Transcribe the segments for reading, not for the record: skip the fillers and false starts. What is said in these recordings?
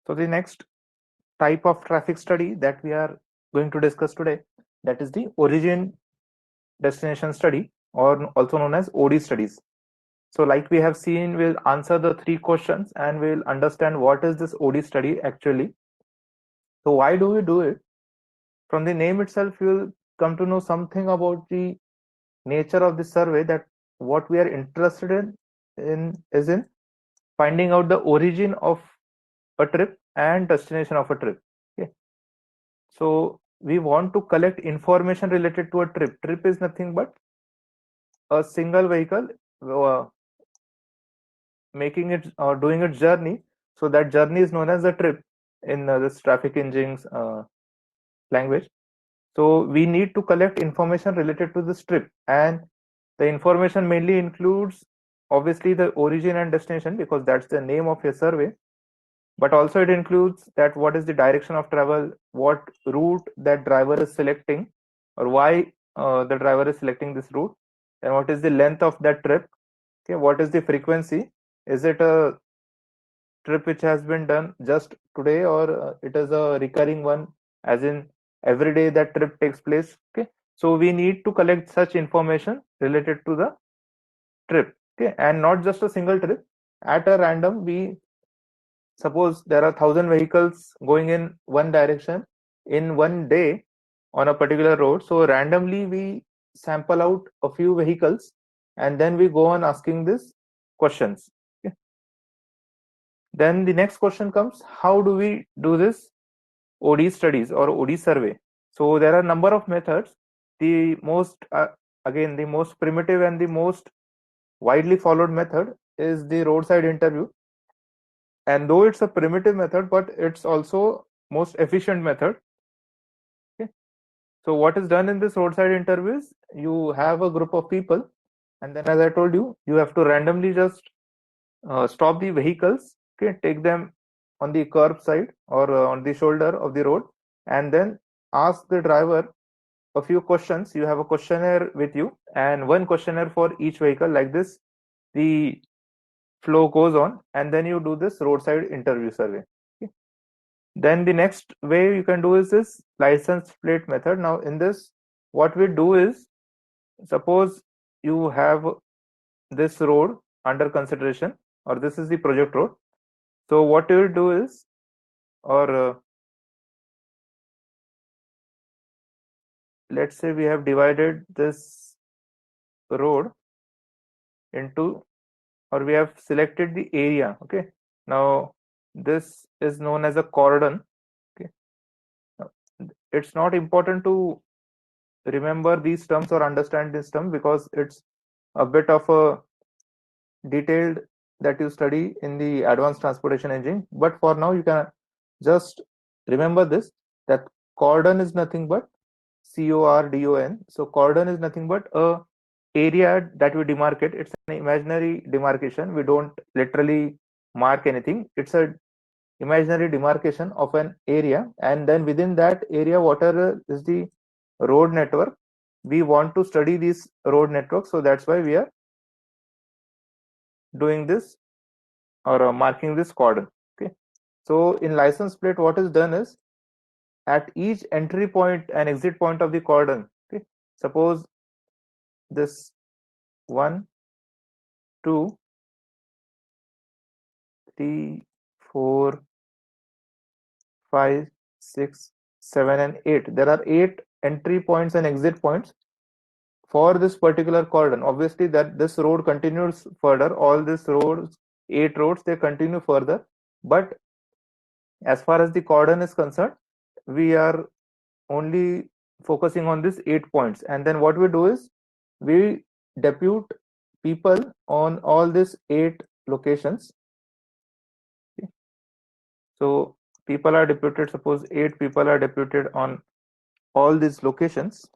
So the next type of traffic study that we are going to discuss today, that is the origin destination study, or also known as OD studies. So like we have seen, we'll answer the three questions and we'll understand what is this OD study actually. So why do we do it? From the name itself, you'll come to know something about the nature of the survey, that what we are interested in is in finding out the origin of a trip and destination of a trip. Okay. So we want to collect information related to a trip. Trip is nothing but a single vehicle uh, making it or doing its journey. So that journey is known as a trip in this traffic engine's language. So we need to collect information related to this trip, and the information mainly includes obviously the origin and destination, because that's the name of your survey. But also it includes that what is the direction of travel, what route that driver is selecting, or why the driver is selecting this route, and what is the length of that trip. Okay, what is the frequency? Is it a trip which has been done just today, or it is a recurring one, as in every day that trip takes place? Okay, so we need to collect such information related to the trip. Okay, and not just a single trip. At a random, we suppose there are 1,000 vehicles going in one direction in one day on a particular road. So randomly we sample out a few vehicles and then we go on asking these questions. Okay. Then the next question comes, how do we do this OD studies or OD survey? So there are a number of methods. The most again, the most primitive and the most widely followed method is the roadside interview. And though it's a primitive method, but it's also most efficient method. Okay. So what is done in this roadside interviews, you have a group of people, and then as I told you, you have to randomly just stop the vehicles. Okay, take them on the curb side or on the shoulder of the road, and then ask the driver a few questions. You have a questionnaire with you, and one questionnaire for each vehicle. Like this, the flow goes on, and then you do this roadside interview survey. Okay. Then the next way you can do is this license plate method. Now in this, what we do is, suppose you have this road under consideration, or this is the project road. So what you will do is, or let's say we have divided this road into, or we have selected the area. Okay, now this is known as a cordon. Okay, now, it's not important to remember these terms or understand this term, because it's a bit of a detailed that you study in the advanced transportation engineering. But for now you can just remember this, that cordon is nothing but cordon. So cordon is nothing but a area that we demarcate. It's an imaginary demarcation. We don't literally mark anything. It's a imaginary demarcation of an area, and then within that area, whatever is the road network, we want to study this road network. So that's why we are doing this, or marking this cordon. Okay, so in license plate, what is done is, at each entry point and exit point of the cordon, okay, suppose this 1, 2, 3, 4, 5, 6, 7 and 8, there are 8 entry points and exit points for this particular cordon. Obviously that this road continues further, all these roads, 8 roads, they continue further, but as far as the cordon is concerned, we are only focusing on these 8 points. And then what we do is, we depute people on all these 8 locations. Okay. So people are deputed, suppose 8 people are deputed on all these locations.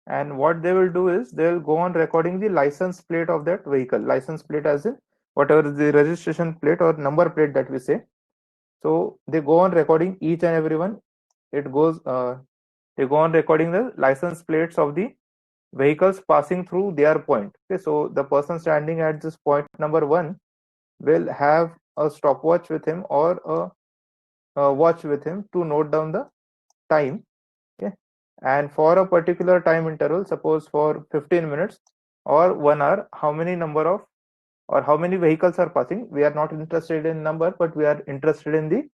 And what they will do is, they will go on recording the license plate of that vehicle. License plate as in whatever is the registration plate or number plate that we say. So they go on recording each and every one. It goes they go on recording the license plates of the vehicles passing through their point. Okay, so the person standing at this point number 1 will have a stopwatch with him or a watch with him to note down the time. Okay, and for a particular time interval, suppose for 15 minutes or 1 hour, how many number of or how many vehicles are passing. We are not interested in number, but we are interested in the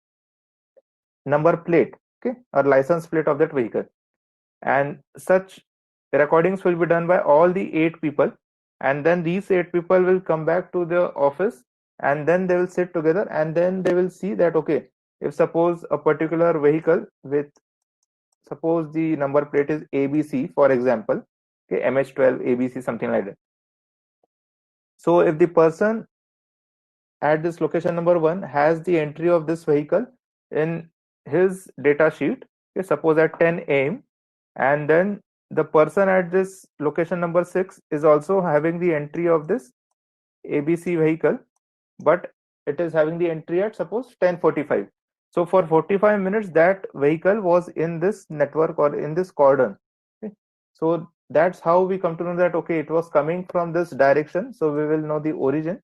number plate, okay, or license plate of that vehicle. And such recordings will be done by all the 8 people, and then these 8 people will come back to the office, and then they will sit together, and then they will see that, okay, if suppose a particular vehicle with, suppose the number plate is ABC, for example, okay, MH12 ABC, something like that. So if the person at this location number 1 has the entry of this vehicle in his data sheet, okay, suppose at 10 a.m., and then the person at this location number 6 is also having the entry of this ABC vehicle, but it is having the entry at suppose 10:45. So for 45 minutes that vehicle was in this network or in this cordon. Okay, so that's how we come to know that, okay, it was coming from this direction, so we will know the origin,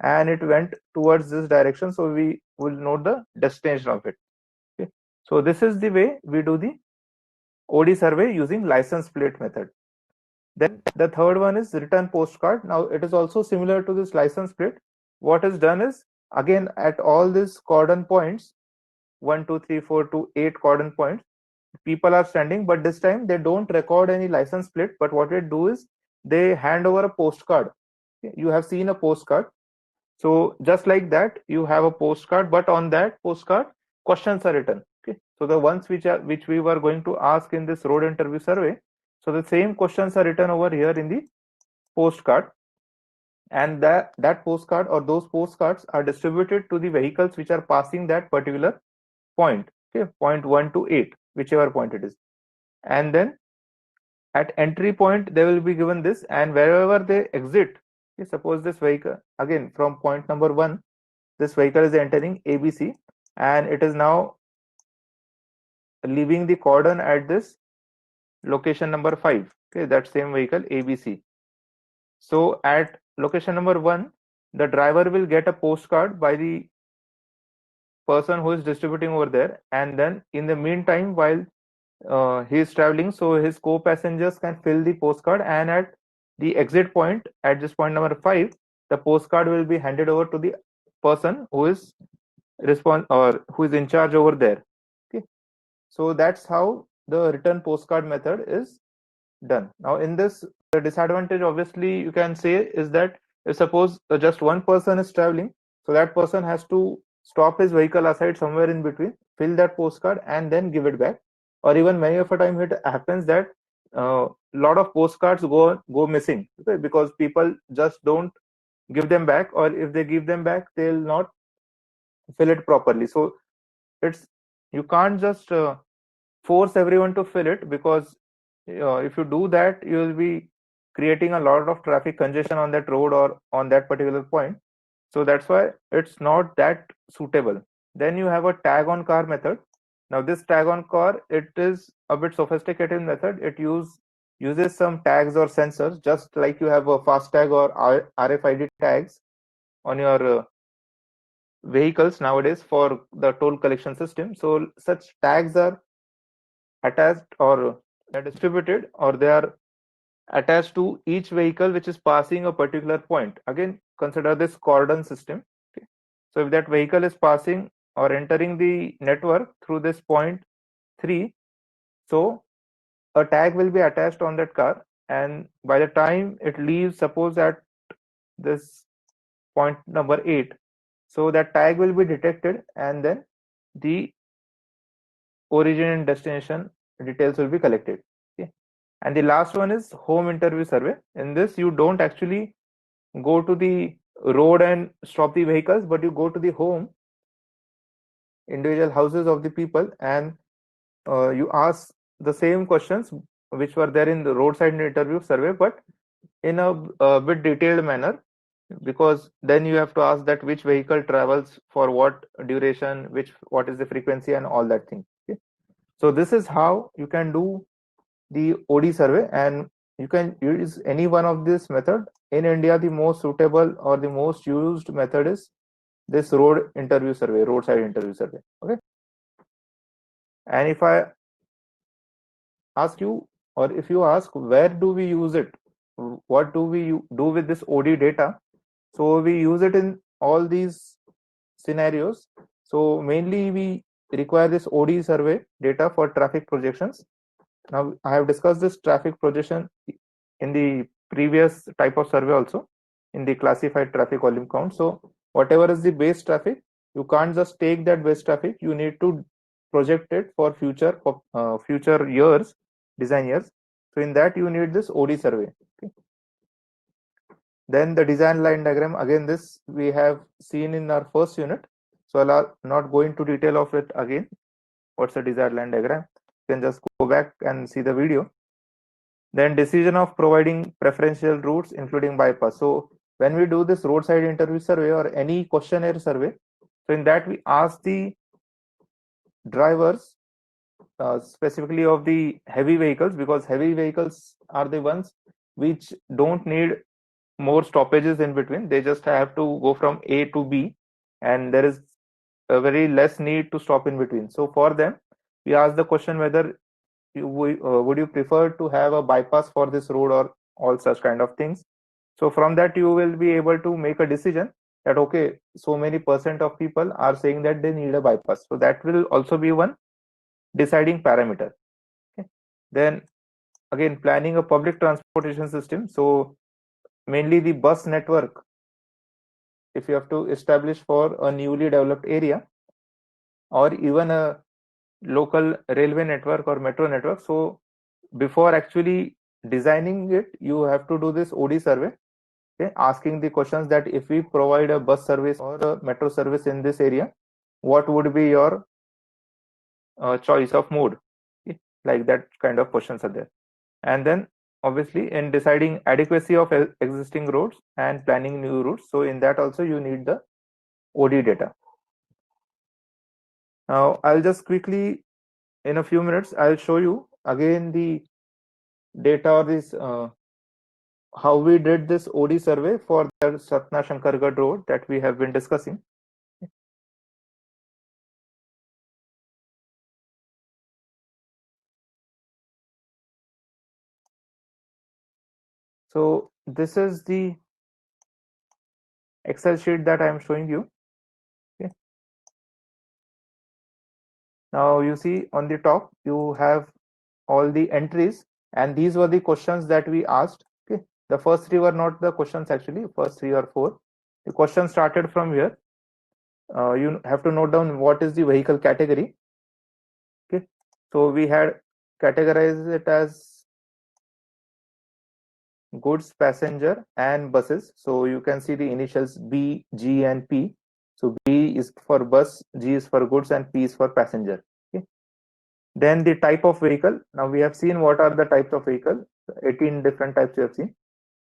and it went towards this direction, so we will know the destination of it. Okay, so this is the way we do the OD survey using license plate method. Then the third one is return postcard. Now it is also similar to this license plate. What is done is, again, at all these cordon points, 1, 2, 3, 4 to 8 cordon points, people are standing, but this time they don't record any license plate, but what they do is they hand over a postcard. You have seen a postcard. So just like that, you have a postcard, but on that postcard, questions are written. Okay, so the ones which we were going to ask in this road interview survey, so the same questions are written over here in the postcard, and that postcard or those postcards are distributed to the vehicles which are passing that particular point. Okay, point 1 to 8, whichever point it is, and then at entry point they will be given this, and wherever they exit, okay, suppose this vehicle again from point number 1, this vehicle is entering ABC, and it is now leaving the cordon at this location number 5. Okay, that same vehicle ABC. So at location number 1, the driver will get a postcard by the person who is distributing over there, and then in the meantime, while he is traveling, so his co-passengers can fill the postcard, and at the exit point at this point number 5, the postcard will be handed over to the person who is who is in charge over there. Okay, so that's how the return postcard method is done. Now in this, the disadvantage obviously you can say is that if suppose just one person is traveling, so that person has to stop his vehicle aside somewhere in between, fill that postcard, and then give it back. Or even many of the time it happens that lot of postcards go missing, okay, because people just don't give them back, or if they give them back, they'll not fill it properly. So it's, you can't just force everyone to fill it, because if you do that, you will be creating a lot of traffic congestion on that road or on that particular point. So that's why it's not that suitable. Then you have a tag on car method. Now this tag on car, it is a bit sophisticated method. It uses some tags or sensors, just like you have a fast tag or RFID tags on your vehicles nowadays for the toll collection system. So such tags are attached, or they're distributed, or they are attached to each vehicle which is passing a particular point. Again, consider this cordon system. Okay, so if that vehicle is passing or entering the network through this point 3, so a tag will be attached on that car, and by the time it leaves, suppose at this point number 8, so that tag will be detected, and then the origin and destination details will be collected. Okay, and the last one is home interview survey. In this, you don't actually go to the road and stop the vehicles, but you go to the home, individual houses of the people, and you ask the same questions which were there in the roadside interview survey, but in a bit detailed manner, because then you have to ask that which vehicle travels for what duration, what is the frequency, and all that thing. Okay, so this is how you can do the OD survey. And you can use any one of this method. In India, the most suitable or the most used method is this roadside interview survey. Okay. And if I ask you, or if you ask, where do we use it? What do we do with this OD data? So we use it in all these scenarios. So mainly we require this OD survey data for traffic projections. Now I have discussed this traffic projection in the previous type of survey also, in the classified traffic volume count. So whatever is the base traffic, you can't just take that base traffic. You need to project it for future years, design years. So in that you need this OD survey. Okay. Then the design line diagram, again this we have seen in our first unit. So I'll not go into detail of it again. What's a design line diagram? You can just go back and see the video. Then decision of providing preferential routes including bypass. So when we do this roadside interview survey or any questionnaire survey, so in that we ask the drivers, specifically of the heavy vehicles, because heavy vehicles are the ones which don't need more stoppages in between. They just have to go from A to B, and there is a very less need to stop in between. So for them, we ask the question whether would you prefer to have a bypass for this road or all such kind of things. So from that you will be able to make a decision that okay, so many percent of people are saying that they need a bypass. So that will also be one deciding parameter. Okay. Then again, planning a public transportation system. So mainly the bus network, if you have to establish for a newly developed area or even a local railway network or metro network. So before actually designing it, you have to do this OD survey, okay, asking the questions that if we provide a bus service or a metro service in this area, what would be your choice of mode? Okay. Like that kind of questions are there. And then obviously in deciding adequacy of existing roads and planning new routes. So in that also you need the OD data. Now I'll just quickly, in a few minutes, I'll show you again the data or this how we did this OD survey for the Satna Shankargarh road that we have been discussing. So this is the Excel sheet that I am showing you. Okay. Now you see on the top you have all the entries, and these were the questions that we asked. Okay. The first three were not the questions actually, first 3 or 4. The question started from here. You have to note down what is the vehicle category. Okay. So we had categorized it as goods, passenger, and buses. So you can see the initials B, G, and P. So B is for bus, G is for goods, and P is for passenger. Okay. Then the type of vehicle. Now we have seen what are the types of vehicle. 18 different types we have seen.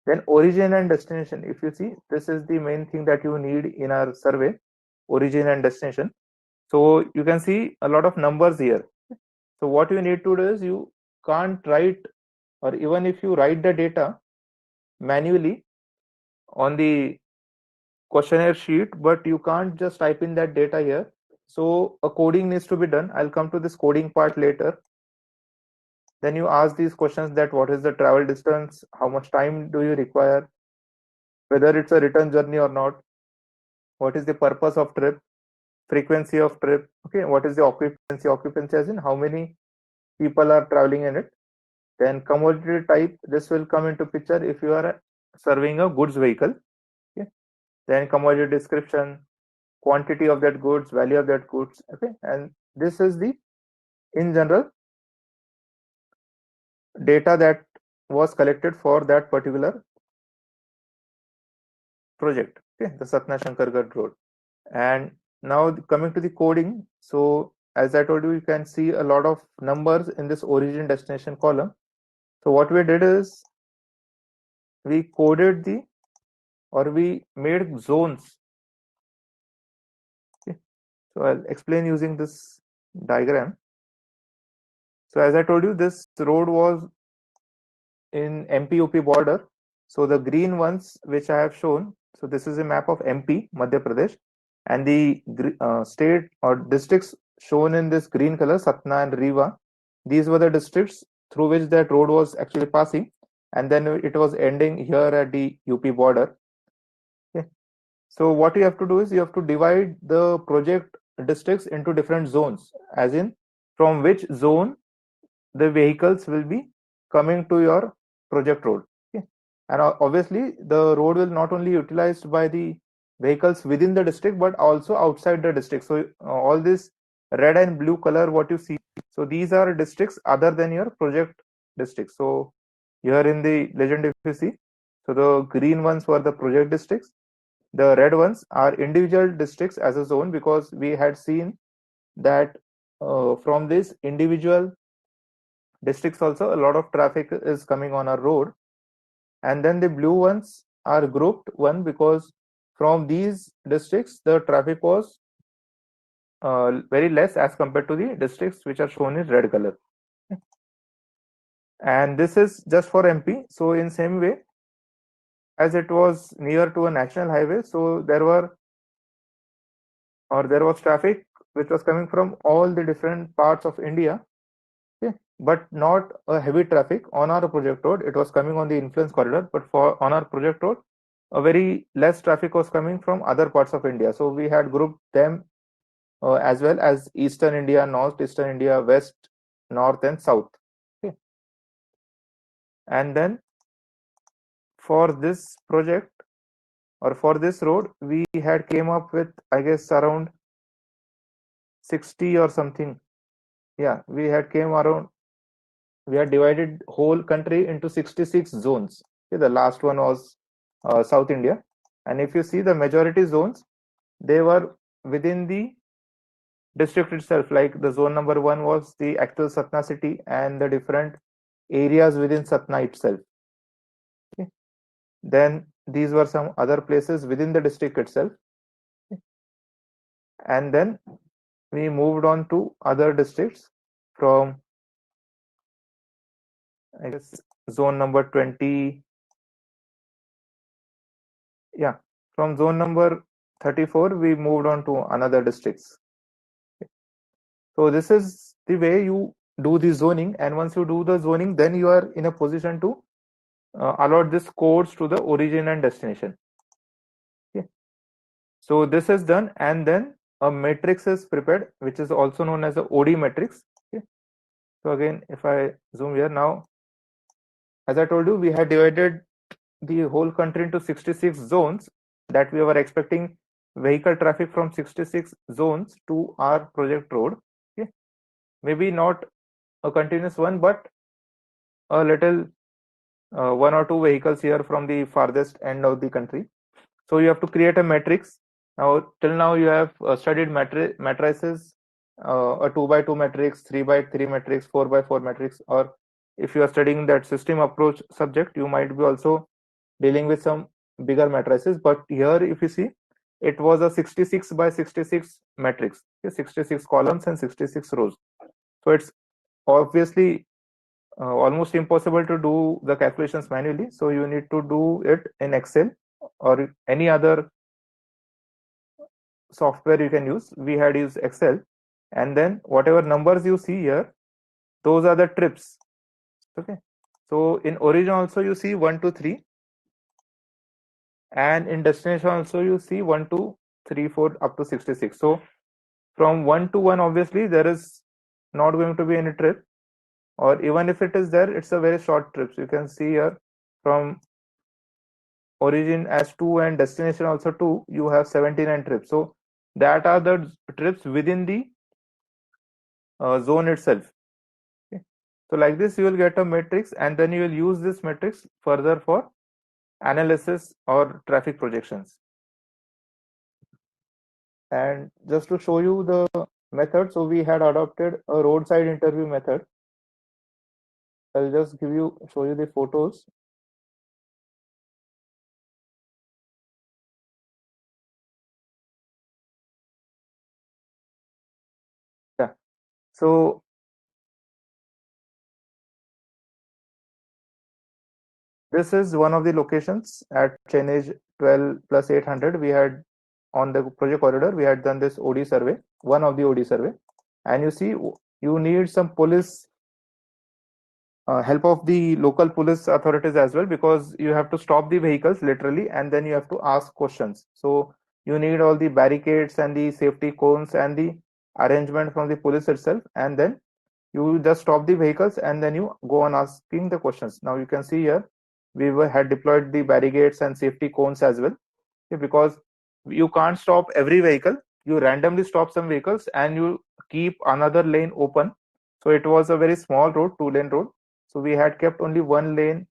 Then origin and destination. If you see, this is the main thing that you need in our survey, origin and destination. So you can see a lot of numbers here. So what you need to do is you can't write, or even if you write the data manually on the questionnaire sheet, but you can't just type in that data here. So a coding needs to be done. I'll come to this coding part later. Then you ask these questions that what is the travel distance, how much time do you require, whether it's a return journey or not, what is the purpose of trip, frequency of trip, okay, what is the occupancy as in how many people are traveling in it. Then commodity type, this will come into picture if you are serving a goods vehicle. Okay. Then commodity description, quantity of that goods, value of that goods. Okay. And this is the, in general, data that was collected for that particular project. Okay. The Satna Shankargarh road. And now coming to the coding. So as I told you, you can see a lot of numbers in this origin destination column. So what we did is we coded the, or we made zones. Okay. So I'll explain using this diagram. So as I told you, this road was in MP-UP border. So the green ones which I have shown, so this is a map of MP, Madhya Pradesh, and the state or districts shown in this green color, Satna and Rewa, these were the districts through which that road was actually passing, and then it was ending here at the UP border. Okay. So what you have to do is you have to divide the project districts into different zones, as in from which zone the vehicles will be coming to your project road. Okay. And obviously the road will not only utilized by the vehicles within the district but also outside the district. So all this red and blue color what you see, so these are districts other than your project district. So here in the legend if you see, so the green ones were the project districts, the red ones are individual districts as a zone, because we had seen that from this individual districts also a lot of traffic is coming on our road. And then the blue ones are grouped one because from these districts the traffic was very less as compared to the districts which are shown in red color. And this is just for MP. So in same way, as it was near to a national highway, so there was traffic which was coming from all the different parts of India. Okay. But not a heavy traffic on our project road. It was coming on the influence corridor, but for on our project road, a very less traffic was coming from other parts of India. So we had grouped them as well as Eastern India, Northeastern India, West, North, and South. Okay. And then for this project or for this road, we had came up with, I guess, around 60 or something. Yeah, we had divided whole country into 66 zones. Okay, the last one was South India. And if you see the majority zones, they were within the district itself. Like the zone number 1 was the actual Satna city and the different areas within Satna itself. Okay. Then these were some other places within the district itself. Okay. And then we moved on to other districts from, I guess, zone number 20. Yeah, from zone number 34, we moved on to another districts. So this is the way you do the zoning, and once you do the zoning, then you are in a position to allot this codes to the origin and destination. Okay. So this is done, and then a matrix is prepared, which is also known as the OD matrix. Okay. So again, if I zoom here now, as I told you, we had divided the whole country into 66 zones that we were expecting vehicle traffic from 66 zones to our project road. Okay. Maybe not a continuous one, but a little one or two vehicles here from the farthest end of the country. So you have to create a matrix. Now, till now you have studied matrices, a 2 by 2 matrix, 3 by 3 matrix, 4 by 4 matrix, or if you are studying that system approach subject, you might be also dealing with some bigger matrices. But here, if you see, it was a 66 by 66 matrix, okay, 66 columns and 66 rows. So it's obviously almost impossible to do the calculations manually. So you need to do it in Excel or any other software you can use. We had used Excel, and then whatever numbers you see here, those are the trips. Okay. So in origin also you see 1 to 3, and in destination also you see 1 2 3 4 up to 66. So from 1 to 1, obviously there is not going to be any trip, or even if it is there, it's a very short trip. So you can see here from origin as 2 and destination also 2, you have 79 trips. So that are the trips within the zone itself. Okay. So like this you will get a matrix, and then you will use this matrix further for analysis or traffic projections. And just to show you the method, so we had adopted a roadside interview method. I'll just show you the photos. Yeah. So This is one of the locations at Chennai 12+800. We had on the project corridor, we had done this OD survey, one of the OD survey, and you see you need some police help of the local police authorities as well, because you have to stop the vehicles literally and then you have to ask questions. So you need all the barricades and the safety cones and the arrangement from the police itself, and then you just stop the vehicles and then you go on asking the questions. Now you can see here had deployed the barricades and safety cones as well. Okay, because you can't stop every vehicle, you randomly stop some vehicles and you keep another lane open. So it was a very small road, 2-lane road, so we had kept only one lane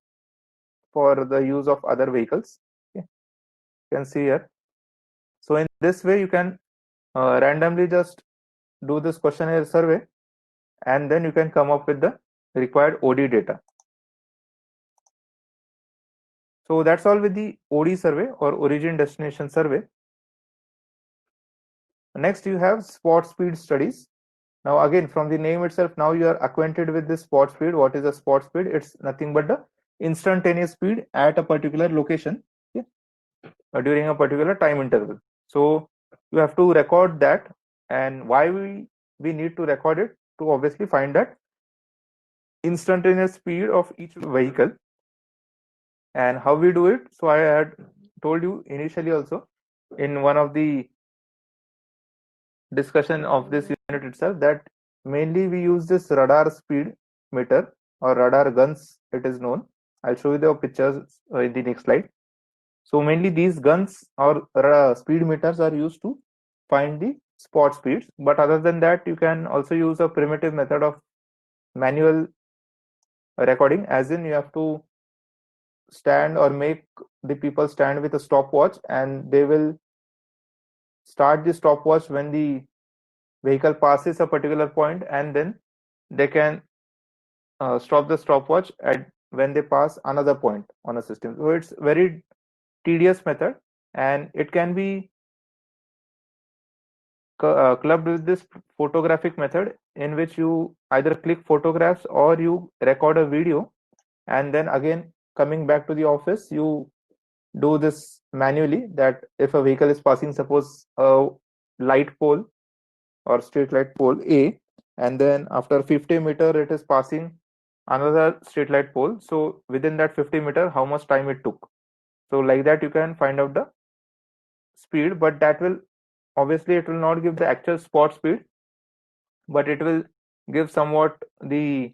for the use of other vehicles. Okay. You can see here. So in this way you can randomly just do this questionnaire survey and then you can come up with the required OD data. So that's all with the OD survey or origin destination survey. Next you have spot speed studies. Now again, from the name itself, now you are acquainted with this spot speed. What is a spot speed? It's nothing but the instantaneous speed at a particular location, okay, during a particular time interval. So you have to record that, and why we need to record it? To obviously find that instantaneous speed of each vehicle. And how we do it? So I had told you initially also in one of the discussion of this unit itself that mainly we use this radar speed meter or radar guns, it is known. I'll show you the pictures in the next slide. So mainly these guns or speed meters are used to find the spot speeds, but other than that you can also use a primitive method of manual recording, as in you have to stand or make the people stand with a stopwatch and they will start the stopwatch when the vehicle passes a particular point, and then they can stop the stopwatch at when they pass another point on a system. So it's very tedious method, and it can be clubbed with this photographic method, in which you either click photographs or you record a video, and then again coming back to the office you do this manually, that if a vehicle is passing, suppose a light pole or street light pole A, and then after 50 meter it is passing another street light pole, so within that 50 meter how much time it took. So like that you can find out the speed, but that will obviously it will not give the actual spot speed, but it will give somewhat the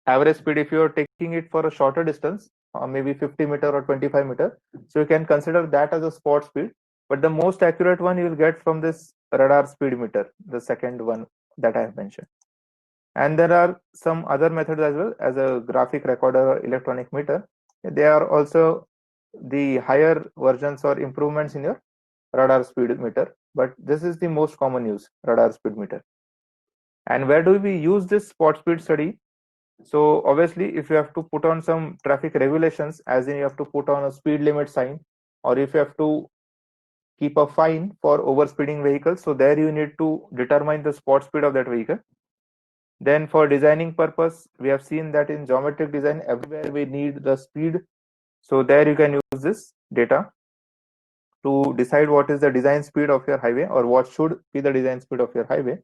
average speed if you are taking it for a shorter distance, maybe 50 meter or 25 meter. So you can consider that as a spot speed, but the most accurate one you will get from this radar speed meter, the second one that I have mentioned. And there are some other methods as well, as a graphic recorder or electronic meter. They are also the higher versions or improvements in your radar speed meter, but this is the most common use, radar speed meter. And where do we use this spot speed study? So obviously if you have to put on some traffic regulations, as in you have to put on a speed limit sign, or if you have to keep a fine for overspeeding vehicles, so there you need to determine the spot speed of that vehicle. Then for designing purpose, we have seen that in geometric design everywhere we need the speed, so there you can use this data to decide what is the design speed of your highway, or what should be the design speed of your highway.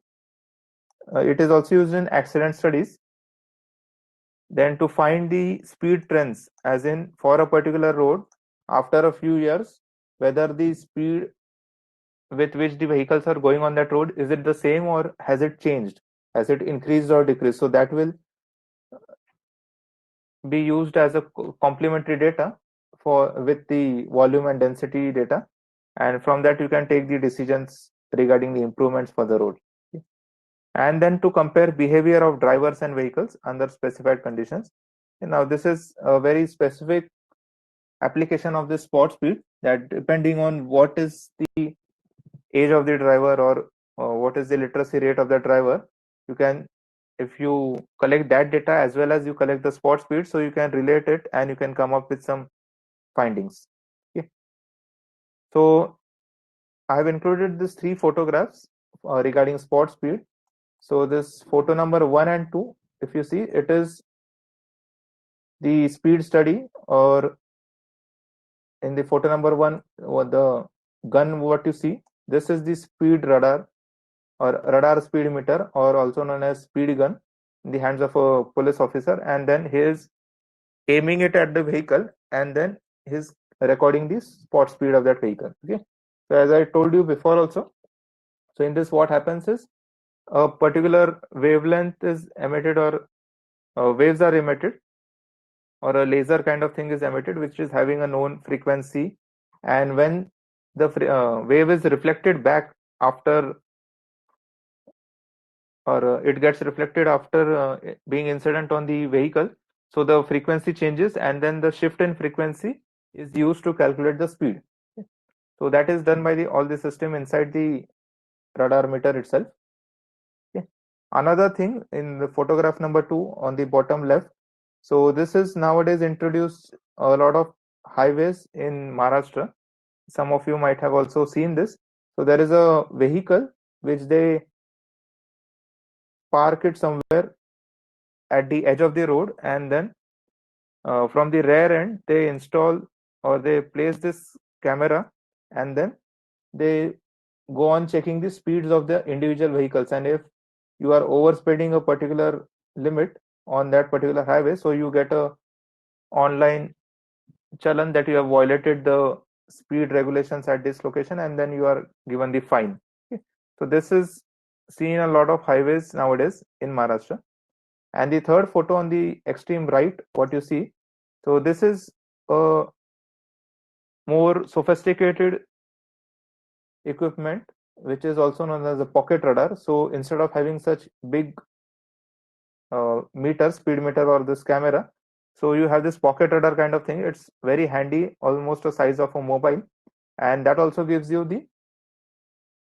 It is also used in accident studies. Then to find the speed trends, as in for a particular road, after a few years, whether the speed with which the vehicles are going on that road, is it the same or has it changed? Has it increased or decreased? So that will be used as a complementary data for with the volume and density data, and from that you can take the decisions regarding the improvements for the road. And then to compare behavior of drivers and vehicles under specified conditions. And now this is a very specific application of this spot speed, that depending on what is the age of the driver, or what is the literacy rate of the driver, you can, if you collect that data as well as you collect the spot speed, so you can relate it and you can come up with some findings. Okay. So I have included these 3 photographs regarding spot speed. So this photo number 1 and 2, if you see, it is the speed study, or in the photo number 1, the gun what you see, this is the speed radar or radar speed meter, or also known as speed gun, in the hands of a police officer, and then he is aiming it at the vehicle, and then he's recording the spot speed of that vehicle. Okay, so as I told you before also, so in this what happens is a particular wavelength is emitted, or waves are emitted, or a laser kind of thing is emitted, which is having a known frequency, and when the wave is reflected back after, or it gets reflected after being incident on the vehicle, so the frequency changes, and then the shift in frequency is used to calculate the speed. So that is done by the all the system inside the radar meter itself. Okay. Another thing in the photograph number 2 on the bottom left, so this is nowadays introduced a lot of highways in Maharashtra. Some of you might have also seen this. So there is a vehicle which they park it somewhere at the edge of the road, and then from the rear end they install, or they place this camera, and then they go on checking the speeds of the individual vehicles, and if you are overspeeding a particular limit on that particular highway, so you get a online challan that you have violated the speed regulations at this location, and then you are given the fine. Okay. So this is seen a lot of highways nowadays in Maharashtra. And the third photo on the extreme right, what you see, so this is a more sophisticated equipment, which is also known as a pocket radar. So instead of having such big meter, speed meter, or this camera, so you have this pocket radar kind of thing. It's very handy, almost the size of a mobile, and that also gives you the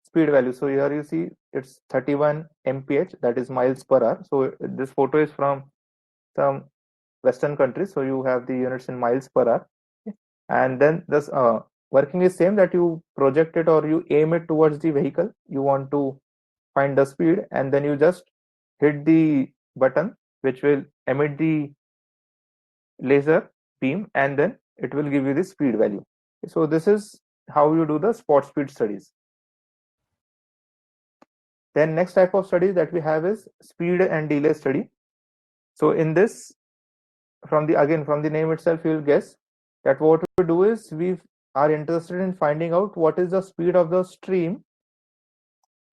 speed value. So here you see it's 31 mph, that is miles per hour. So this photo is from some Western countries, so you have the units in miles per hour. Okay. And then this working is same, that you project it or you aim it towards the vehicle you want to find the speed, and then you just hit the button which will emit the laser beam, and then it will give you the speed value. So this is how you do the spot speed studies. Then next type of study that we have is speed and delay study. So in this, from the name itself, you will guess that what we do is we are interested in finding out what is the speed of the stream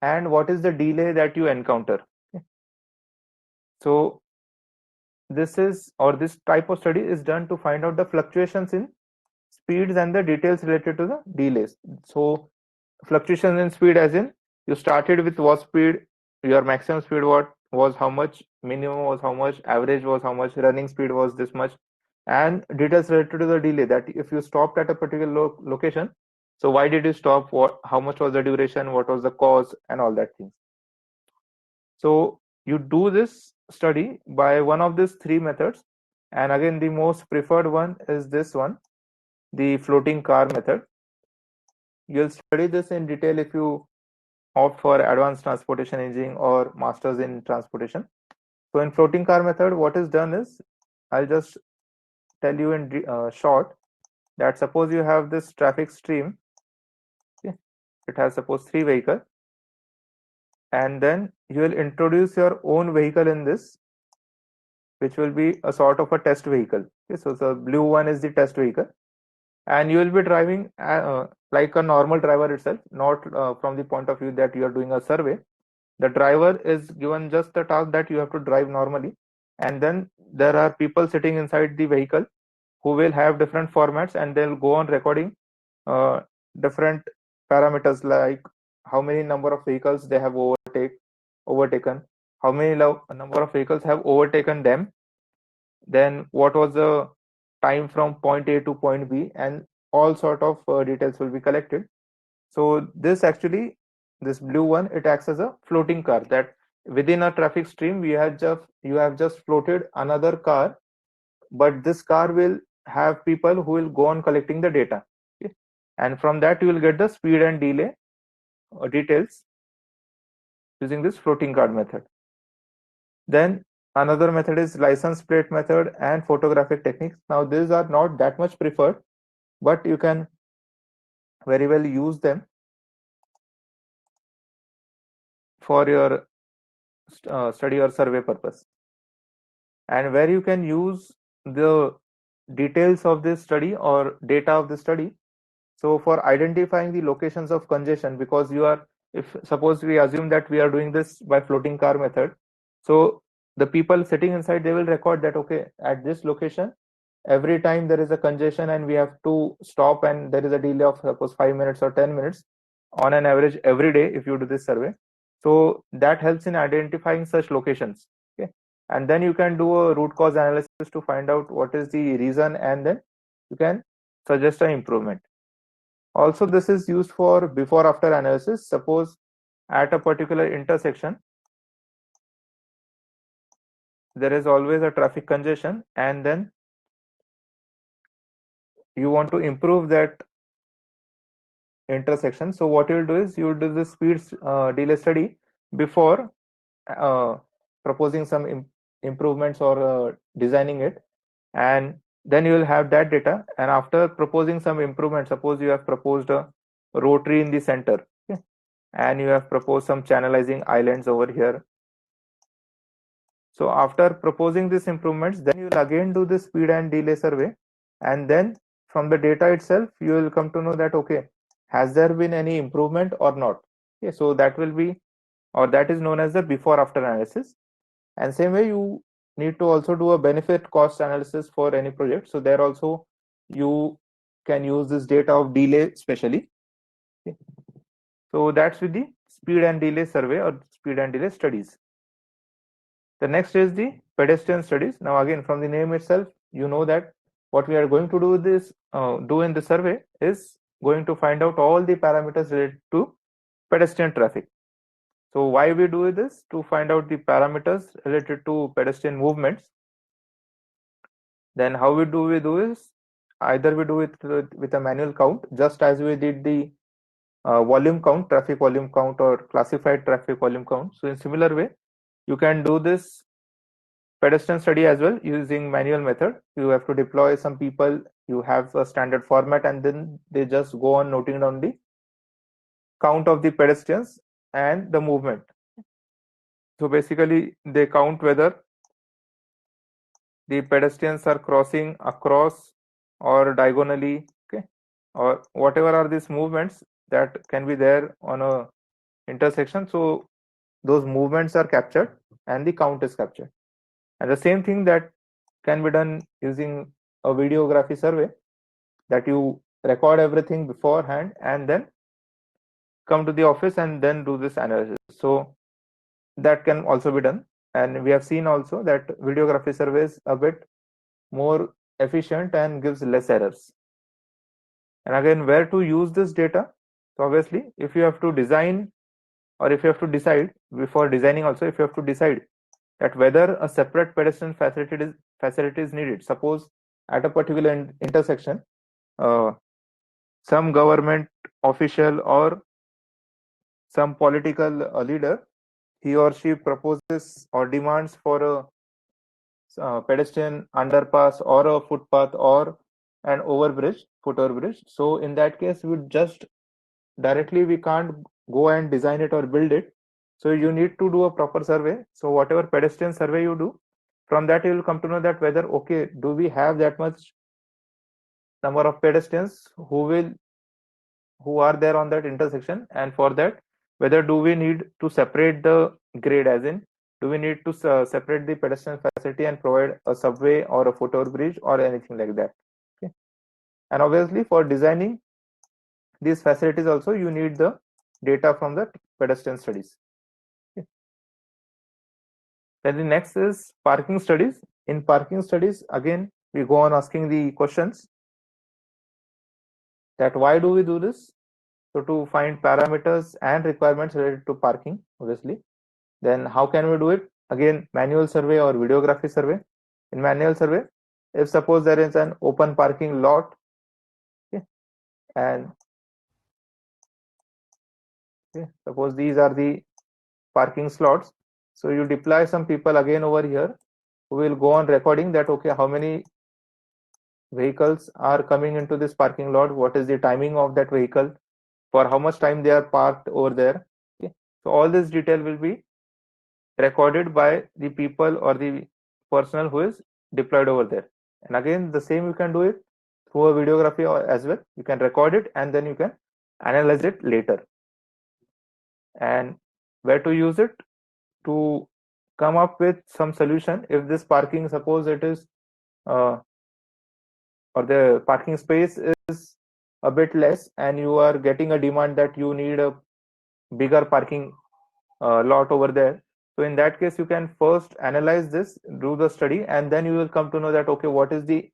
and what is the delay that you encounter. Okay. So this type of study is done to find out the fluctuations in speeds and the details related to the delays. So fluctuations in speed, as in you started with what speed, your maximum speed what was how much, minimum was how much, average was how much, running speed was this much, and details related to the delay, that if you stopped at a particular location, so why did you stop, what, how much was the duration, what was the cause, and all that things. So you do this study by one of these three methods, and again the most preferred one is this one, the floating car method. You'll study this in detail if you opt for advanced transportation engineering or masters in transportation. So in floating car method, what is done is, I'll just tell you in short, that suppose you have this traffic stream. Okay, it has suppose 3 vehicles, and then you will introduce your own vehicle in this, which will be a sort of a test vehicle. Okay, so the blue one is the test vehicle, and you will be driving like a normal driver itself, not from the point of view that you are doing a survey. The driver is given just the task that you have to drive normally, and then there are people sitting inside the vehicle who will have different formats, and they'll go on recording different parameters, like how many number of vehicles they have overtaken, how many number of vehicles have overtaken them, then what was the time from point A to point B, and all sort of details will be collected. So this actually, this blue one, it acts as a floating car, that within a traffic stream you have just floated another car, but this car will have people who will go on collecting the data. Okay? And from that you will get the speed and delay details using this floating car method. Then Another method is license plate method and photographic techniques. Now these are not that much preferred, but you can very well use them for your study or survey purpose. And where you can use the details of this study or data of the study. So for identifying the locations of congestion, because you are, if suppose we assume that we are doing this by floating car method, so the people sitting inside, they will record that, okay, at this location, every time there is a congestion and we have to stop and there is a delay of suppose 5 minutes or 10 minutes on an average every day if you do this survey. So that helps in identifying such locations. Okay. And then you can do a root cause analysis to find out what is the reason, and then you can suggest an improvement. Also, this is used for before after analysis. Suppose at a particular intersection, there is always a traffic congestion, and then you want to improve that intersection. So what you'll do is you'll do the speed delay study before uh, proposing some improvements or designing it, and then you will have that data. And after proposing some improvement, suppose you have proposed a rotary in the center, okay, and you have proposed some channelizing islands over here. So after proposing these improvements, then you will again do the speed and delay survey, and then from the data itself you will come to know that, okay, has there been any improvement or not. Okay, so that will be, or that is known as the before after analysis. And same way you need to also do a benefit cost analysis for any project. So there also you can use this data of delay especially. Okay. So that's with the speed and delay survey or speed and delay studies. The next is the pedestrian studies. Now again, from the name itself, you know that what we are going to do with this do in the survey is going to find out all the parameters related to pedestrian traffic. So why we do this? To find out the parameters related to pedestrian movements. Then how we do is either we do it with a manual count, just as we did the volume count, traffic volume count, or classified traffic volume count. So in similar way, you can do this pedestrian study as well using manual method. You have to deploy some people, you have a standard format, and then they just go on noting down the count of the pedestrians and the movement. So basically they count whether the pedestrians are crossing across or diagonally, okay, or whatever are these movements that can be there on a intersection. So those movements are captured and the count is captured. And the same thing that can be done using a videography survey, that you record everything beforehand and then come to the office and then do this analysis. So that can also be done. And we have seen also that videography survey is a bit more efficient and gives less errors. And again, where to use this data? So obviously, if you have to design, or if you have to decide before designing also, if you have to decide that whether a separate pedestrian facility is needed. Suppose at a particular intersection, some government official or some political leader, he or she proposes or demands for a pedestrian underpass or a footpath or an foot overbridge. So in that case, we just directly we can't go and design it or build it. So you need to do a proper survey. So whatever pedestrian survey you do, from that you will come to know that whether, okay, do we have that much number of pedestrians who are there on that intersection, and for that whether do we need to separate the grade, as in do we need to separate the pedestrian facility and provide a subway or a foot overbridge or anything like that. Okay. And obviously for designing these facilities also you need the data from the pedestrian studies. Okay. Then the next is parking studies. In parking studies, again we go on asking the questions that why do we do this? So to find parameters and requirements related to parking, obviously. Then how can we do it? Again, manual survey or videography survey. In manual survey, if suppose there is an open parking lot, okay, and okay, suppose these are the parking slots. So you deploy some people again over here we will go on recording that, okay, how many vehicles are coming into this parking lot, what is the timing of that vehicle, for how much time they are parked over there. Okay. So all this detail will be recorded by the people or the personnel who is deployed over there. And again, the same you can do it through a videography as well. You can record it and then you can analyze it later. And where to use it? To come up with some solution. If this parking, suppose it is or the parking space is a bit less and you are getting a demand that you need a bigger parking lot over there. So in that case, you can first analyze this, do the study, and then you will come to know that, okay, what is the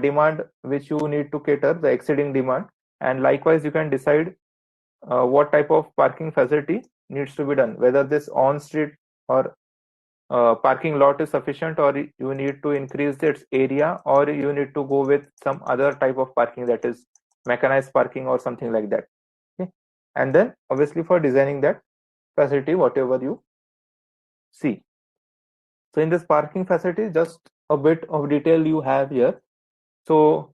demand which you need to cater, the exceeding demand. And likewise, you can decide what type of parking facility needs to be done, whether this on-street or parking lot is sufficient, or you need to increase its area, or you need to go with some other type of parking, that is mechanized parking or something like that. Okay. And then obviously for designing that facility, whatever you see. So in this parking facility, just a bit of detail you have here. So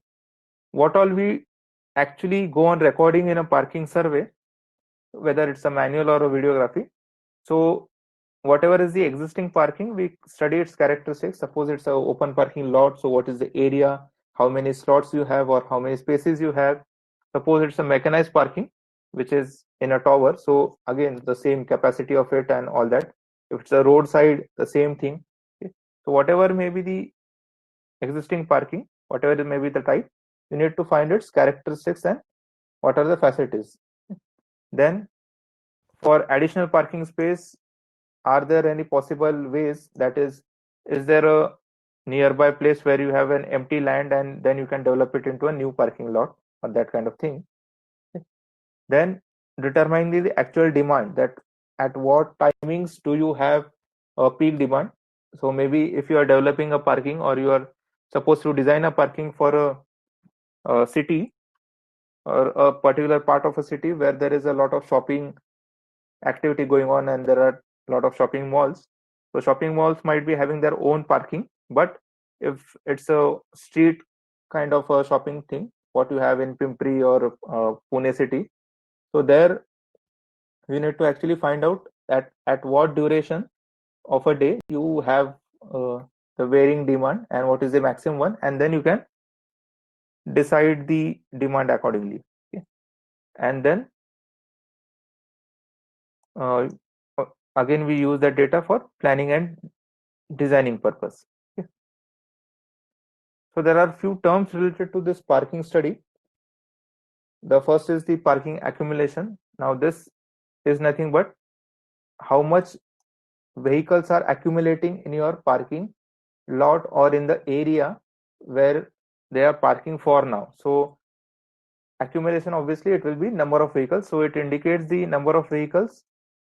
what all we actually go on recording in a parking survey, whether it's a manual or a videography. So whatever is the existing parking, we study its characteristics. Suppose it's an open parking lot, so what is the area, how many slots you have, or how many spaces you have. Suppose it's a mechanized parking, which is in a tower, so again the same capacity of it and all that. If it's a roadside, the same thing. Okay. So whatever may be the existing parking, whatever may be the type, you need to find its characteristics and what are the facilities. Then for additional parking space, are there any possible ways, that is there a nearby place where you have an empty land and then you can develop it into a new parking lot or that kind of thing. Then determining the actual demand, that at what timings do you have a peak demand. So maybe if you are developing a parking or you are supposed to design a parking for a city or a particular part of a city where there is a lot of shopping activity going on and there are a lot of shopping malls. So shopping malls might be having their own parking, but if it's a street kind of a shopping thing, what you have in Pimpri or Pune city, so there you need to actually find out at what duration of a day you have the varying demand and what is the maximum one, and then you can decide the demand accordingly. Okay. And then uh, again we use that data for planning and designing purpose. Okay. So there are few terms related to this parking study. The first is the parking accumulation. Now this is nothing but how much vehicles are accumulating in your parking lot or in the area where they are parking for now. So accumulation, obviously it will be number of vehicles, so it indicates the number of vehicles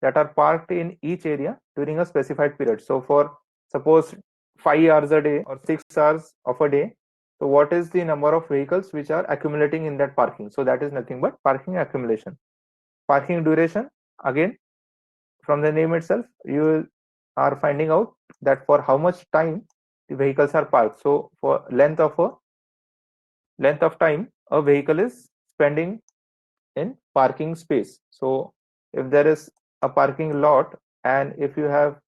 that are parked in each area during a specified period. So for suppose 5 hours a day or 6 hours of a day, so what is the number of vehicles which are accumulating in that parking? So that is nothing but parking accumulation. Parking duration, again from the name itself you are finding out that for how much time the vehicles are parked. So for length of time a vehicle is spending in parking space. So if there is a parking lot and if you have,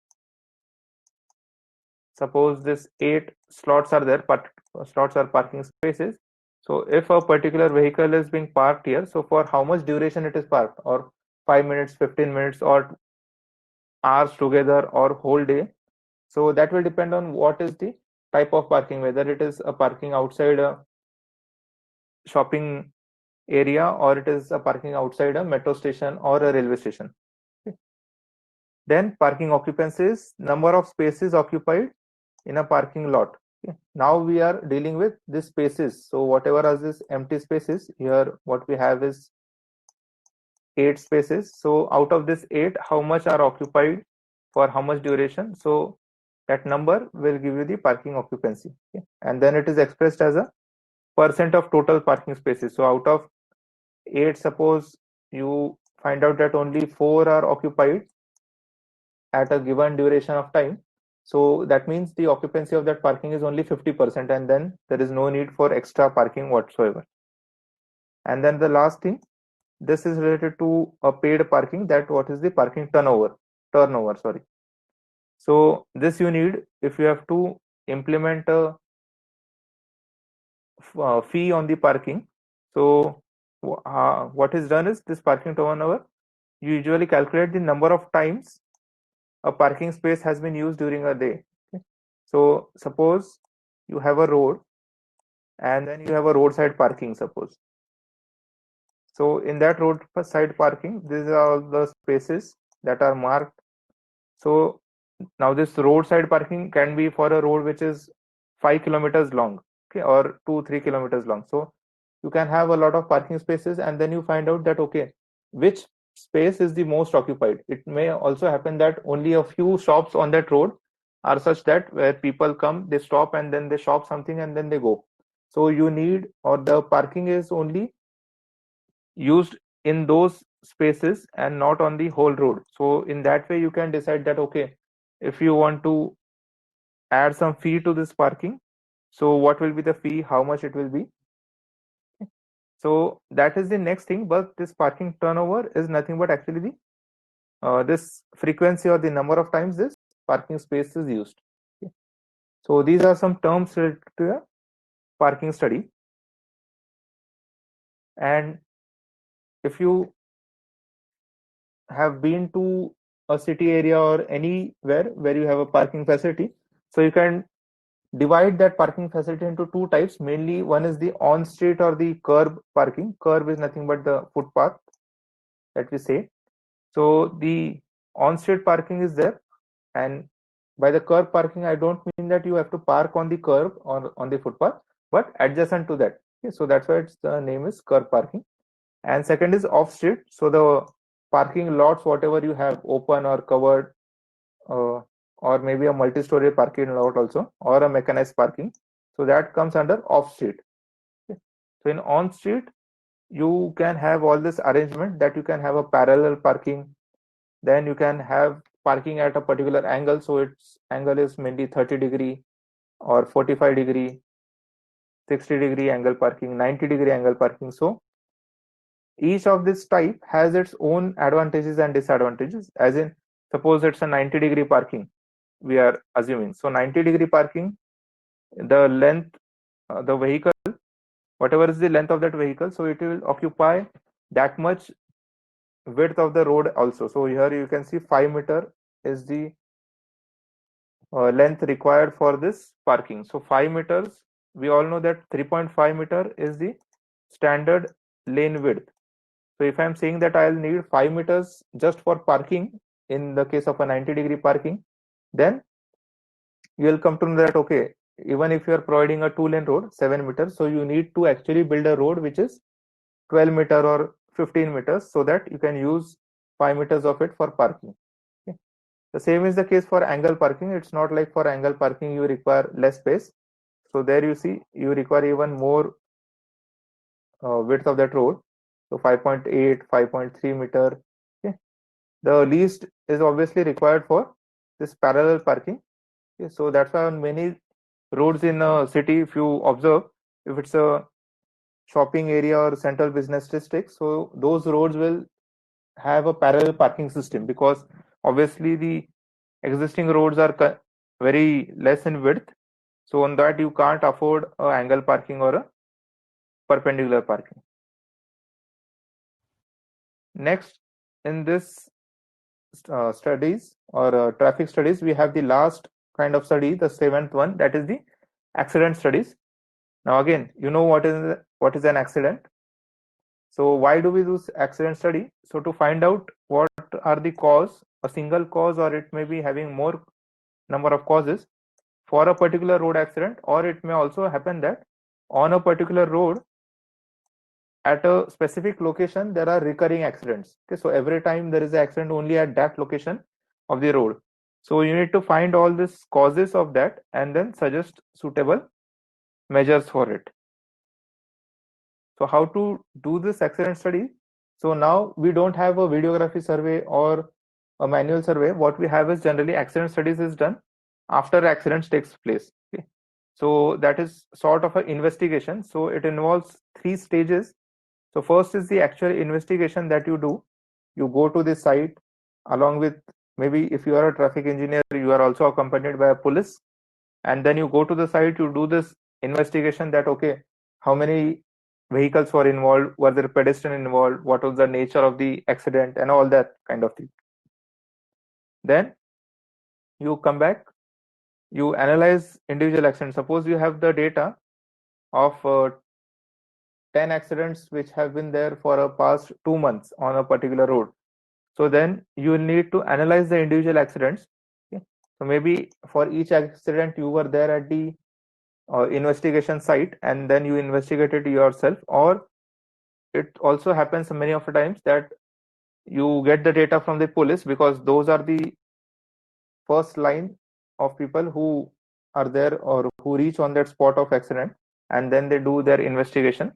suppose this 8 slots are there, but slots are parking spaces. So if a particular vehicle is being parked here, so for how much duration it is parked, or 5 minutes, 15 minutes, or hours together, or whole day. So that will depend on what is the type of parking, whether it is a parking outside a shopping area or it is a parking outside a metro station or a railway station. Okay. Then parking occupancies, number of spaces occupied in a parking lot. Okay. Now we are dealing with these spaces. So whatever are these empty spaces, here what we have is 8 spaces. So out of this 8, how much are occupied for how much duration? So that number will give you the parking occupancy. Okay. And then it is expressed as a percent of total parking spaces. So out of 8, suppose you find out that only 4 are occupied at a given duration of time. So that means the occupancy of that parking is only 50%, and then there is no need for extra parking whatsoever. And then the last thing, this is related to a paid parking, that what is the parking turnover, sorry. So this you need if you have to implement a fee on the parking. So what is done is this parking turnover, you usually calculate the number of times a parking space has been used during a day. Okay. So suppose you have a road and then you have a roadside parking, suppose. So in that roadside parking, these are all the spaces that are marked. So now this roadside parking can be for a road which is 5 kilometers long, okay, or 2-3 kilometers long. So you can have a lot of parking spaces, and then you find out that okay, which space is the most occupied. It may also happen that only a few shops on that road are such that where people come, they stop and then they shop something and then they go. So you need, or the parking is only used in those spaces and not on the whole road. So in that way you can decide that okay, if you want to add some fee to this parking, so what will be the fee, how much it will be. So that is the next thing, but this parking turnover is nothing but actually the this frequency or the number of times this parking space is used. Okay. So these are some terms related to a parking study. And if you have been to a city area or anywhere where you have a parking facility, so you can divide that parking facility into two types. Mainly one is the on street or the curb parking. Curb is nothing but the footpath that we say. So the on street parking is there, and by the curb parking I don't mean that you have to park on the curb or on the footpath, but adjacent to that. Okay, so that's why the name is curb parking. And second is off street, so the parking lots whatever you have open or covered, uh, or maybe a multi-story parking lot also, or a mechanized parking, so that comes under off street. Okay. So in on street you can have all this arrangement that you can have a parallel parking, then you can have parking at a particular angle, so its angle is mainly 30-degree or 45-degree, 60-degree angle parking, 90-degree angle parking. So each of this type has its own advantages and disadvantages. As in, suppose it's a 90-degree parking, we are assuming. So 90-degree parking, the length, the vehicle, whatever is the length of that vehicle, so it will occupy that much width of the road also. So here you can see 5 meter is the length required for this parking. So 5 meters, we all know that 3.5 meter is the standard lane width. So if I'm saying that I'll need 5 meters just for parking in the case of a 90-degree parking, then you'll come to know that okay, even if you're providing a 2-lane road, 7 meters, so you need to actually build a road which is 12 meter or 15 meters so that you can use 5 meters of it for parking. Okay. The same is the case for angle parking. It's not like for angle parking you require less space. So there you see you require even more width of that road. So 5.8, 5.3 meter. Okay. The least is obviously required for this parallel parking. Okay. So that's why on many roads in a city, if you observe, if it's a shopping area or central business district, so those roads will have a parallel parking system, because obviously the existing roads are very less in width, so on that you can't afford a angle parking or a perpendicular parking. Next, in this studies or traffic studies, we have the last kind of study, the seventh one, that is the accident studies. Now again, you know what is an accident. So why do we do accident study? So to find out what are the cause, a single cause, or it may be having more number of causes for a particular road accident, or it may also happen that on a particular road at a specific location there are recurring accidents. Okay, so every time there is an accident only at that location of the road. So you need to find all these causes of that and then suggest suitable measures for it. So how to do this accident study? So now we don't have a videography survey or a manual survey. What we have is generally accident studies is done after accidents takes place. Okay. So that is sort of an investigation. So it involves 3 stages. So first is the actual investigation that you do. You go to the site along with, maybe if you are a traffic engineer, you are also accompanied by a police, and then you go to the site, you do this investigation that, okay, how many vehicles were involved, were there pedestrian involved, what was the nature of the accident, and all that kind of thing. Then you come back, you analyze individual accidents. Suppose you have the data of 10 accidents which have been there for a past 2 months on a particular road. So then you will need to analyze the individual accidents. Okay. So maybe for each accident you were there at the investigation site and then you investigated yourself, or it also happens many of the times that you get the data from the police, because those are the first line of people who are there or who reach on that spot of accident, and then they do their investigation.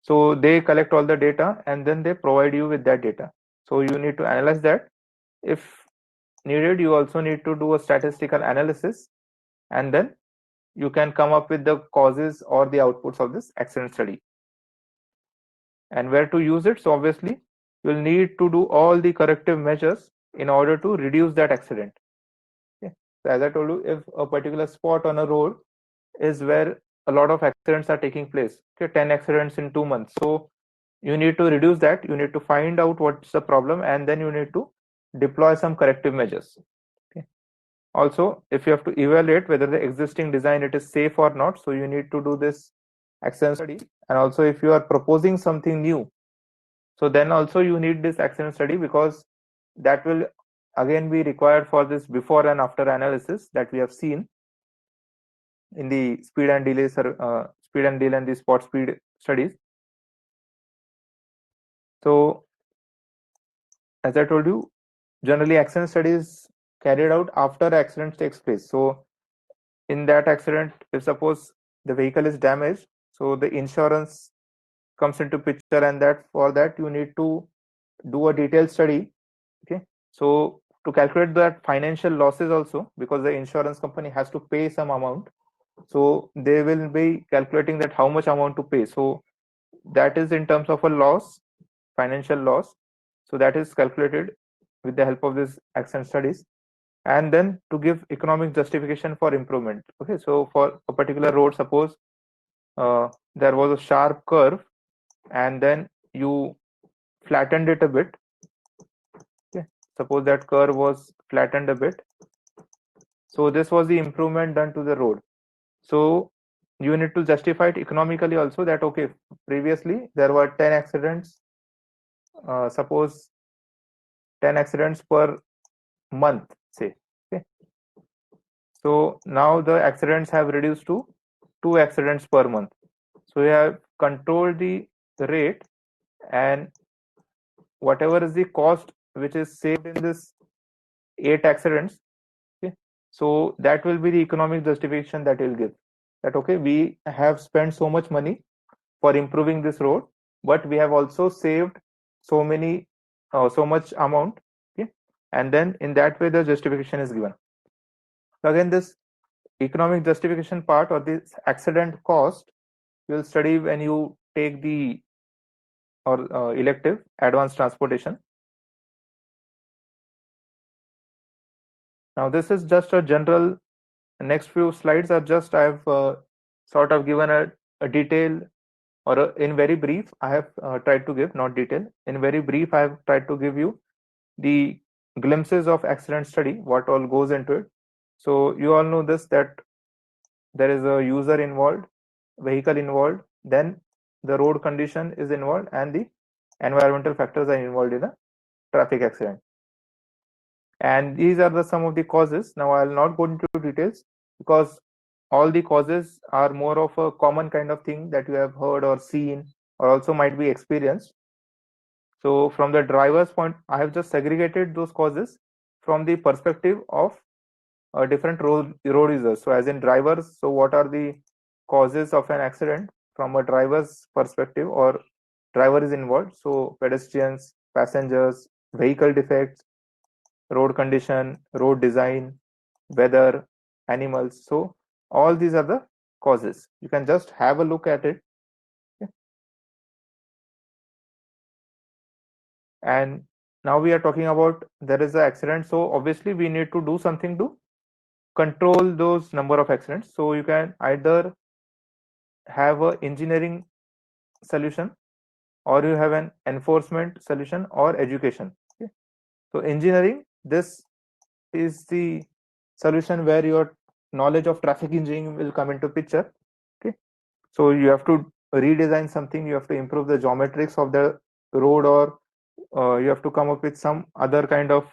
So they collect all the data and then they provide you with that data. So you need to analyze that. If needed, you also need to do a statistical analysis, and then you can come up with the causes or the outputs of this accident study. And where to use it? So obviously you'll need to do all the corrective measures in order to reduce that accident. Okay. So as I told you, if a particular spot on a road is where a lot of accidents are taking place, okay, 10 accidents in 2 months, so you need to reduce that. You need to find out what's the problem, and then you need to deploy some corrective measures. Okay. Also, if you have to evaluate whether the existing design it is safe or not, so you need to do this accident study. And also, if you are proposing something new, so then also you need this accident study, because that will again be required for this before and after analysis that we have seen in the speed and delay and the spot speed studies. So as I told you, generally accident studies carried out after accident takes place. So in that accident, if suppose the vehicle is damaged, so the insurance comes into picture, and that for that you need to do a detailed study. Okay. So to calculate that financial losses also, because the insurance company has to pay some amount, so they will be calculating that how much amount to pay. So that is in terms of a loss, financial loss. So that is calculated with the help of this accident studies. And then to give economic justification for improvement. Okay, so for a particular road, suppose there was a sharp curve, and then you flattened it a bit. Okay, suppose that curve was flattened a bit. So this was the improvement done to the road. So you need to justify it economically also, that okay, previously there were 10 accidents, suppose 10 accidents per month, say. Okay. So now the accidents have reduced to 2 accidents per month. So you have controlled the rate, and whatever is the cost which is saved in this 8 accidents, okay, so that will be the economic justification that will give, that okay, we have spent so much money for improving this road, but we have also saved so much amount. Okay, and then in that way the justification is given. So again, this economic justification part, or this accident cost, you will study when you take the elective advanced transportation. Now this is just a general, next few slides are just I have sort of given a detail, or in very brief I have tried to give, not detail, in very brief I have tried to give you the glimpses of accident study, what all goes into it. So you all know this, that there is a user involved, vehicle involved, then the road condition is involved, and the environmental factors are involved in a traffic accident. And these are some of the causes. Now I'll not go into details, because all the causes are more of a common kind of thing that you have heard or seen, or also might be experienced. So from the driver's point, I have just segregated those causes from the perspective of different road users. So as in drivers, so what are the causes of an accident from a driver's perspective, or driver is involved? So pedestrians, passengers, vehicle defects, road condition, road design, weather, animals. So all these are the causes. You can just have a look at it. Okay? And now we are talking about there is an accident. So obviously we need to do something to control those number of accidents. So you can either have a engineering solution, or you have an enforcement solution, or education. Okay? So engineering, this is the solution where your knowledge of traffic engineering will come into picture. Okay, so you have to redesign something, you have to improve the geometrics of the road, or you have to come up with some other kind of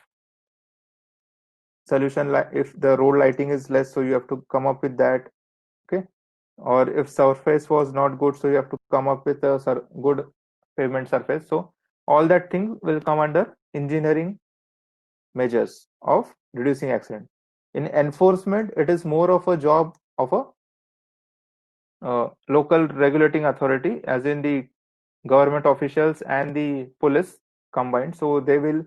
solution, like if the road lighting is less, so you have to come up with that. Okay, or if surface was not good, so you have to come up with a good pavement surface. So all that thing will come under engineering measures of reducing accident. In enforcement, it is more of a job of a local regulating authority, as in the government officials and the police combined. So they will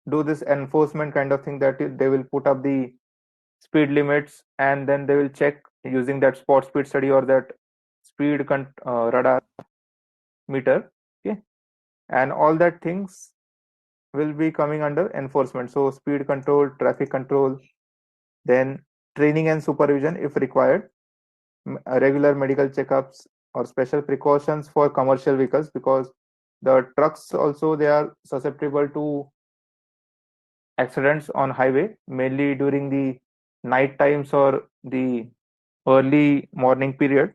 do this enforcement kind of thing, that they will put up the speed limits, and then they will check using that spot speed study or that speed radar meter. Okay, and all that things will be coming under enforcement. So speed control, traffic control, then training and supervision if required, regular medical checkups, or special precautions for commercial vehicles, because the trucks also, they are susceptible to accidents on highway, mainly during the night times or the early morning period.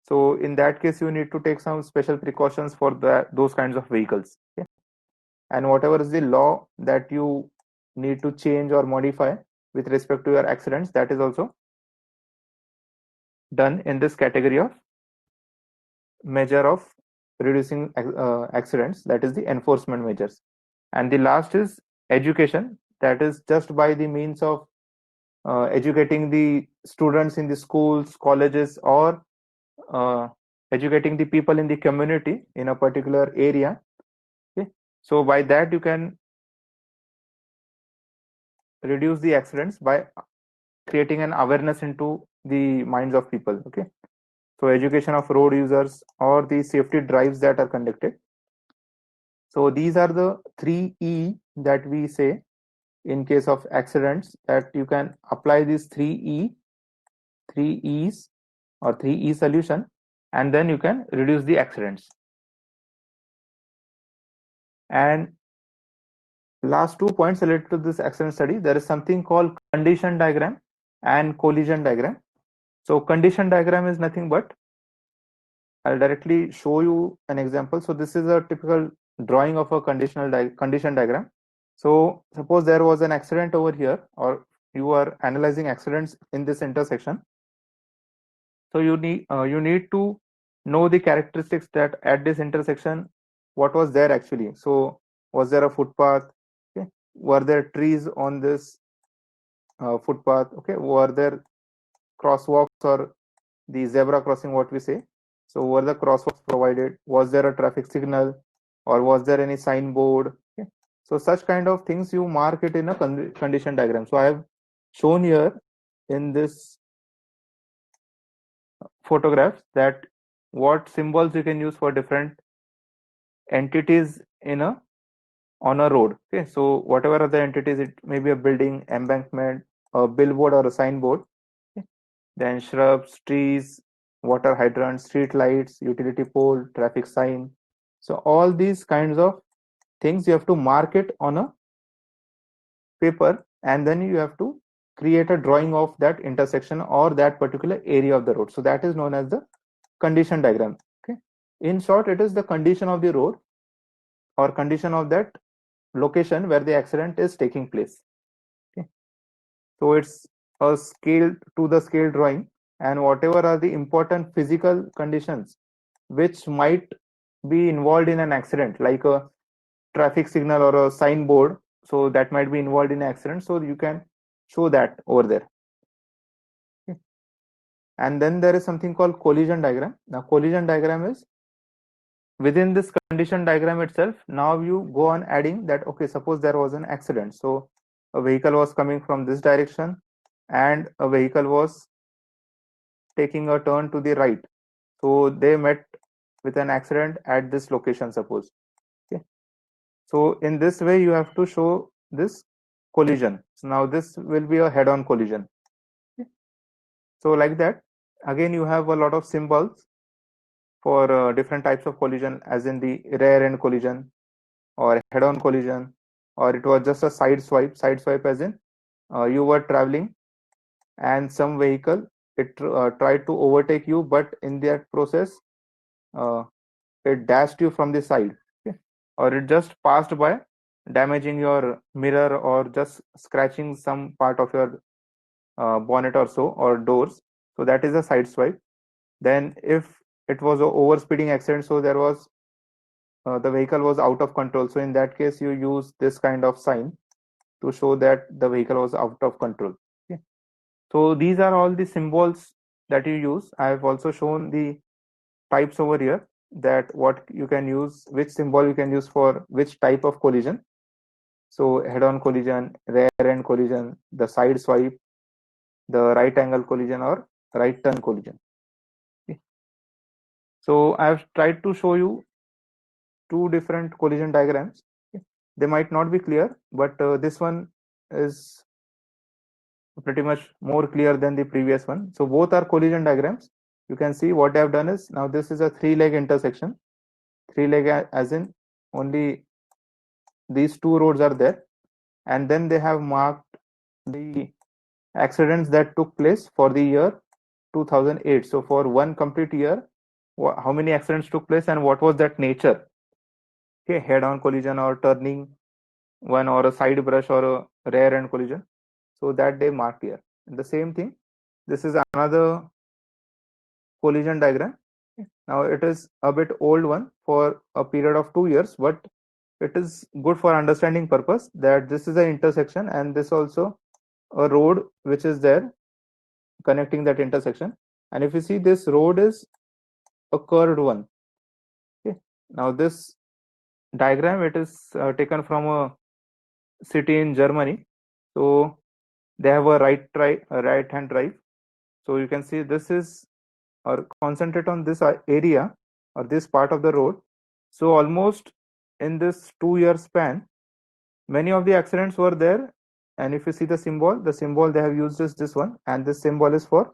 So in that case, you need to take some special precautions for those kinds of vehicles. Okay? And whatever is the law that you need to change or modify with respect to your accidents, that is also done in this category of measure of reducing accidents, that is the enforcement measures. And the last is education, that is just by the means of educating the students in the schools, colleges, or uh, educating the people in the community in a particular area. Okay, so by that you can reduce the accidents by creating an awareness into the minds of people. Okay, so education of road users, or the safety drives that are conducted. So these are the 3E that we say in case of accidents, that you can apply these 3E's or 3E solution, and then you can reduce the accidents. And last 2 points related to this accident study, there is something called condition diagram and collision diagram. So condition diagram is nothing but, I'll directly show you an example. So this is a typical drawing of a condition diagram. So suppose there was an accident over here, or you are analyzing accidents in this intersection. So you need to know the characteristics that at this intersection, what was there actually. So was there a footpath? Okay, were there trees on this footpath? Okay, were there crosswalks, or the zebra crossing, what we say? So were the crosswalks provided? Was there a traffic signal, or was there any signboard? Okay, so such kind of things you mark it in a condition diagram. So I have shown here in this photographs that what symbols you can use for different entities in a on a road. Okay, so whatever are the entities, it may be a building, embankment, a billboard, or a signboard. Okay, then shrubs, trees, water hydrants, street lights, utility pole, traffic sign. So all these kinds of things you have to mark it on a paper, and then you have to create a drawing of that intersection or that particular area of the road. So that is known as the condition diagram. Okay, in short, it is the condition of the road, or condition of that location where the accident is taking place. Okay, so it's a scale to the scale drawing, and whatever are the important physical conditions which might be involved in an accident, like a traffic signal or a signboard, so that might be involved in an accident, so you can show that over there. Okay. And then there is something called collision diagram. Now collision diagram is within this condition diagram itself. Now you go on adding that, okay, suppose there was an accident, so a vehicle was coming from this direction, and a vehicle was taking a turn to the right. So they met with an accident at this location, suppose. Okay. So in this way, you have to show this collision. So now this will be a head-on collision. Okay. So like that, again, you have a lot of symbols for different types of collision, as in the rear end collision or head-on collision, or it was just a side swipe. Side swipe as in you were traveling and some vehicle tried to overtake you, but in that process uh, it dashed you from the side. Okay. Or it just passed by, damaging your mirror or just scratching some part of your bonnet or so, or doors. So that is a side swipe. Then if it was a over speeding accident, so there was the vehicle was out of control, so in that case you use this kind of sign to show that the vehicle was out of control. Okay. So these are all the symbols that you use. I have also shown the types over here, that what you can use, which symbol you can use for which type of collision. So head-on collision, rear-end collision, the side swipe, the right angle collision, or right turn collision. Okay. So I have tried to show you two different collision diagrams. Okay. They might not be clear, but this one is pretty much more clear than the previous one. So both are collision diagrams. You can see what I have done is, now this is a three-leg intersection. Three-leg as in only these two roads are there, and then they have marked the accidents that took place for the year 2008. So for one complete year, how many accidents took place and what was that nature? Okay, head-on collision or turning one, or a side brush, or a rear end collision. So that they marked here. And the same thing, this is another collision diagram. Now it is a bit old one for a period of 2 years, but it is good for understanding purpose, that this is an intersection and this also a road which is there connecting that intersection. And if you see, this road is a curved one. Okay. Now this diagram, it is taken from a city in Germany. So they have a right hand drive. So you can see this is, or concentrate on this area or this part of the road. So almost in this 2 year span, many of the accidents were there. And if you see the symbol they have used is this one, and this symbol is for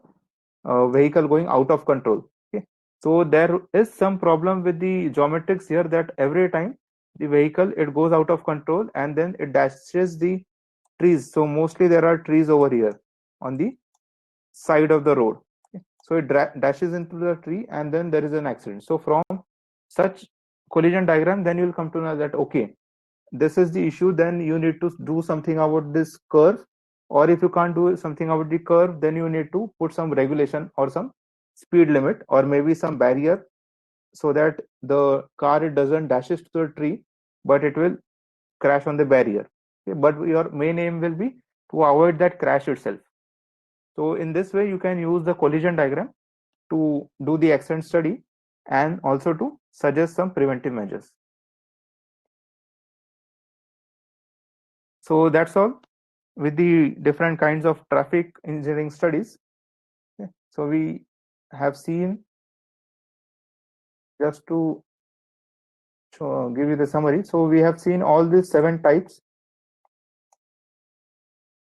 vehicle going out of control. Okay. So there is some problem with the geometrics here, that every time the vehicle, it goes out of control and then it dashes the trees. So mostly there are trees over here on the side of the road. Okay. So it dashes into the tree and then there is an accident. So from such collision diagram, then you will come to know that, okay, this is the issue, then you need to do something about this curve. Or if you can't do something about the curve, then you need to put some regulation or some speed limit or maybe some barrier, so that the car, it doesn't dashes to the tree, but it will crash on the barrier. Okay. But your main aim will be to avoid that crash itself. So in this way, you can use the collision diagram to do the accident study and also to suggest some preventive measures. So that's all with the different kinds of traffic engineering studies. Okay. So we have seen, just to give you the summary, so we have seen all these 7 types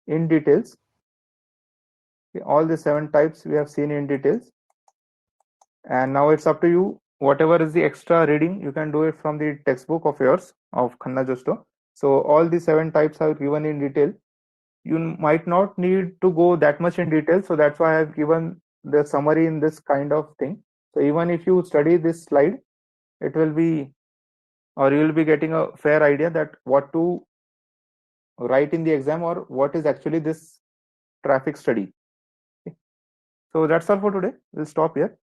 in details. Okay. All the 7 types we have seen in details, and now it's up to you. Whatever is the extra reading, you can do it from the textbook of yours of Khanna Justo. So all the 7 types are given in detail. You might not need to go that much in detail, so that's why I've given the summary in this kind of thing. So even if you study this slide, it will be, or you will be getting a fair idea that what to write in the exam or what is actually this traffic study. Okay. So that's all for today. We'll stop here.